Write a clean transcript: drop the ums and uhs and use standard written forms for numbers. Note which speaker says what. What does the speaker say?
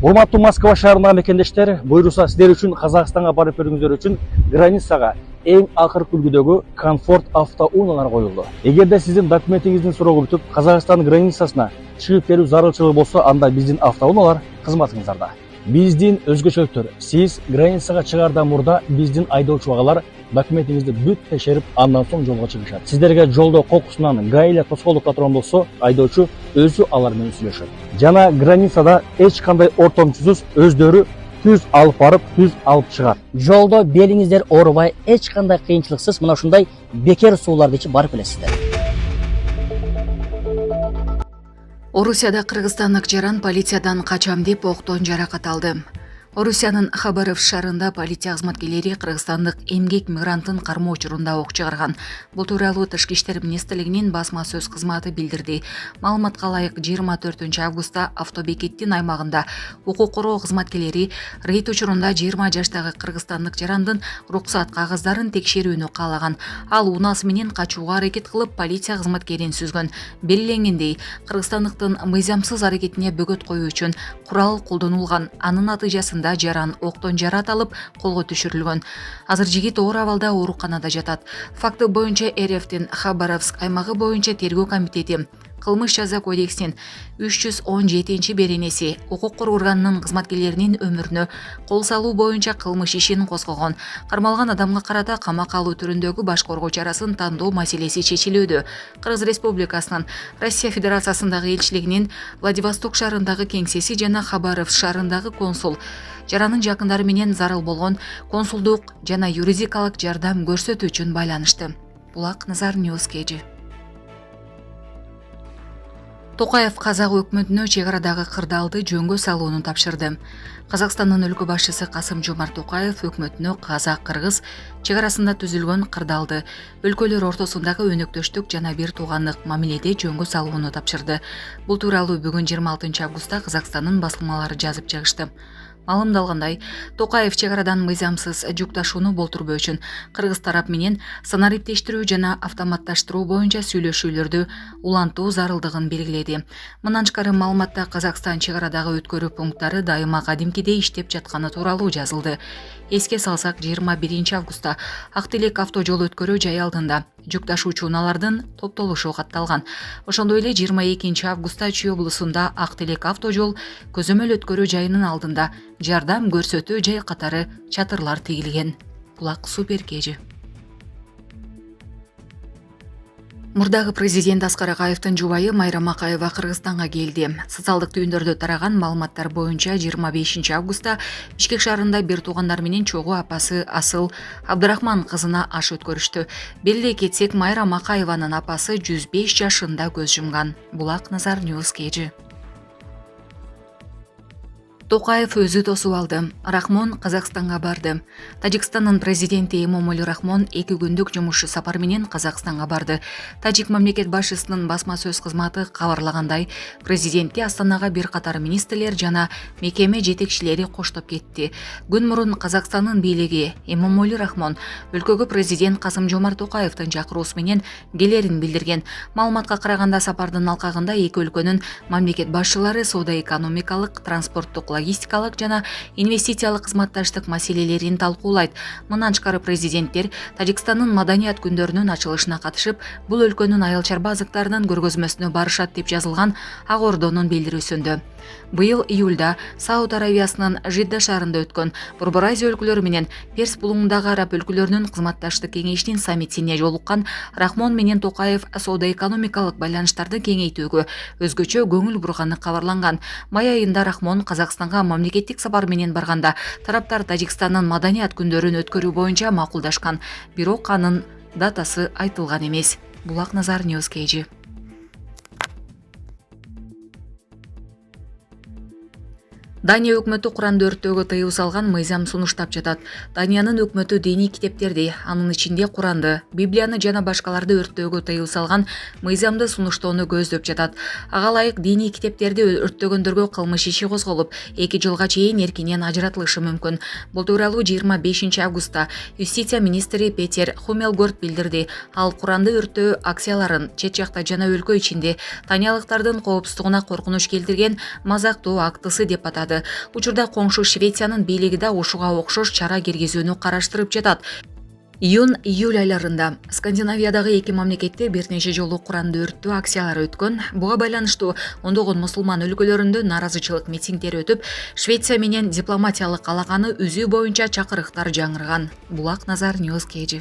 Speaker 1: Урматтуу Москва шаарындагы мекендештер, буйруса сиздер үчүн Казакстанга барып көрүңүздөр үчүн границага эң акыркы үлгүдөгү комфорт автоунаалар коюлду. Эгерде сиздин документиңиздин сурогу бүтүп, Казакстан границасына чыгып келүү зарылчылыгы болсо, анда биздин автоунаалар кызматыңыздарда. Биздин өзгөчөлүктөр: сиз границага чыгаардан мурда биздин айдоочу агалар документиңизди бүт текшерип, андан соң жолго чыгышат. Сиздерге жолдо кокусунан гаиле тоскоолдук турган болсо, айдоочу өзү алар менен сүйлөшөт. Жана границада эч кандай ортомчусуз өздөрү түз алып барып, түз алып чыгат.
Speaker 2: Жолдо белиңиздер оорубай, эч кандай кыйынчылыксыз мына ушундай бекер сууларды ичип барып келесиздер.
Speaker 3: Орусияда кыргызстандык жаран полициядан качам деп октон жаракат алды. Орусиянын Хабаров шаарында полиция кызматкерлери кыргызстандык эмгек мигрантын кармоо учурунда ок чыгарган. Бул тууралуу Тышкы иштер министрлигинин басма сөз кызматы билдирди. Маалыматка ылайык 24-августта автобекеттин аймагында укук коргоо кызматкерлери рейд учурунда 20 жаштагы кыргызстандык жарандын уруксат кагаздарын текшерүүнү каалаган. Ал унаасы менен качууга аракет кылып, полиция кызматкерин сүзгөн. Белгиленгендей, кыргызстандыктын мыйзамсыз аракетине бөгөт коюу үчүн курал колдонулган. Анын натыйжасында жаран октон жарат алып колго түшүрүлгөн. Азыр жигит оор абалда ооруканада жатат. Факты боюнча РФтин Хабаровск аймагы боюнча тергөө комитети Кылмыш жаза кодексинин 317-беренеси укук коргоо органынын кызматкерлеринин өмүрүнө кол салуу боюнча кылмыш ишин козгогон. Кармалган адамга карата камакка алуу түрүндөгү баш коргоо чарасын тандоо маселеси чечилүүдө. Кыргыз Республикасынын Россия Федерациясындагы элчилигинин Владивосток шаарындагы кеңсеси жана Хабаровск шаарындагы консул жаранын жакындары менен зарыл болгон консулдук жана юридикалык жардам көрсөтүү үчүн байланышты. Булак Назар Ньюс KG. Токаев Казак өкмөтүнө чек арадагы кырдаалды жөнгө салууну тапшырды. Казакстандын өлкө башчысы Касым-Жомарт Токаев өкмөтүнө казак-кыргыз чек арасында түзүлгөн кырдаалды өлкөлөр ортосундагы өнөктөштүк жана бир туугандык мамиледе жөнгө салууну тапшырды. Бул тууралуу бүгүн 26-августта Казакстандын басылмалары жазып чыгышты. Маалымдалгандай, Токаев чек арадан мыйзамсыз жүк ташууну болтурбоо үчүн кыргыз тарап менен санариптештирүү жана автоматташтыруу боюнча сүйлөшүүлөрдү улантуу зарылдыгын белгиледи. Мындан тышкары маалыматта Казакстан чек арадагы өткөрүү пункттары дайыма кадимкидей иштеп жатканы тууралуу жазылды. Эске салсак, 21-августта Ак Тилек автожол өткөрүү жайы алдында жүк ташуучу унаалардын топтолушу катталган. Ошондой эле 22-августта Чүй облусунда Ак Тилек автожол көзөмөл өткөрүү жайынын алдында жардам көрсөтүү жай катары чатырлар тигилген. Булак Супер KG. Мурдагы президент Аскар Акаевдин жубайы Майра Макаева Кыргызстанга келди. Социалдык түйүндөрдө тараган маалыматтар боюнча 25-августта Бишкек шаарында бир туугандар менен чогуу апасы Асыл Абдрахман кызына аш өткөрүштү. Белгилей кетсек, Майра Макаеванын апасы 105 жашында көз жумган. Булак Назар Ньюс KG. Токаев өзү тосуп алды. Рахмон Казакстанга барды. Тажикстандын президенти Эмомали Рахмон 2 күндүк жумуш сапар менен Казакстанга барды. Тажик мамлекет башчысынын басма сөз кызматы кабарлагандай, президентти Астанага бир катар министрлер жана мекеме жетекчилери коштоп кетти. Күн мурун Казакстандын бийлиги Эмомали Рахмон өлкөгө президент Касым-Жомарт Токаевдин чакыруусу менен келерин билдирген. Маалыматка караганда, сапардын алкагында эки өлкөнүн мамлекет башчылары соода-экономикалык, транспорттук, логистикалык жана инвестициялык кызматташтык маселелерин талкуулайт. Мындан тышкары президенттер Тажикстандын маданият күндөрүнүн ачылышына катышып, бул өлкөнүн айыл чарба азыктарынын көргөзмөсүнө барышат деп жазылган Ак Ордонун билдирүүсүндө. Быйыл июлда Сауд Аравиясынын Жидда шаарында өткөн Борбор Азия өлкөлөрү менен Перс булуңундагы араб өлкөлөрүнүн кызматташтык кеңешинин саммитине жолуккан Рахмон менен Токаев соода-экономикалык байланыштарды кеңейтүүгө өзгөчө көңүл бурганы кабарланган. Май айында Рахмон Казакстанга мамлекеттик сапар менен барганда тараптар Тажикстандын маданият күндөрүн өткөрүү боюнча макулдашкан, бирок анын датасы айтылган эмес. Булак Назар Ньюс KG. Дания өкмөтү Куранды өрттөөгө тыюу салган мыйзам сунуштап жатат. Даниянын өкмөтү диний китептерди, анын ичинде Куранды, Библияны жана башкаларды өрттөөгө тыюу салган мыйзамды сунуштоону көздөп жатат. Ага ылайык диний китептерди өрттөгөндөргө кылмыш иши козголуп, 2 жылга чейин эркинен ажыратылышы мүмкүн. Бул тууралуу 25-августта юстиция министри Петер Хумелгорд билдирди. Ал Куранды өрттөө акцияларын чет жакта жана өлкө ичинде таниялыктардын коопсуздугуна коркунуч келтирген мазактоо актысы деп атады. баштады. Учурда коңшу Швециянын бийлиги да ушуга окшош чара киргизүүнү караштырып жатат. Июнь-июль айларында Скандинавиядагы эки мамлекетте бир нече жолу куранды өрттөө акциялары өткөн. Буга байланыштуу ондогон мусулман өлкөлөрүндө нааразычылык митингдери өтүп, Швеция менен дипломатиялык алаканы үзүү боюнча чакырыктар жаңырган. Булак Назар Ньюс KG.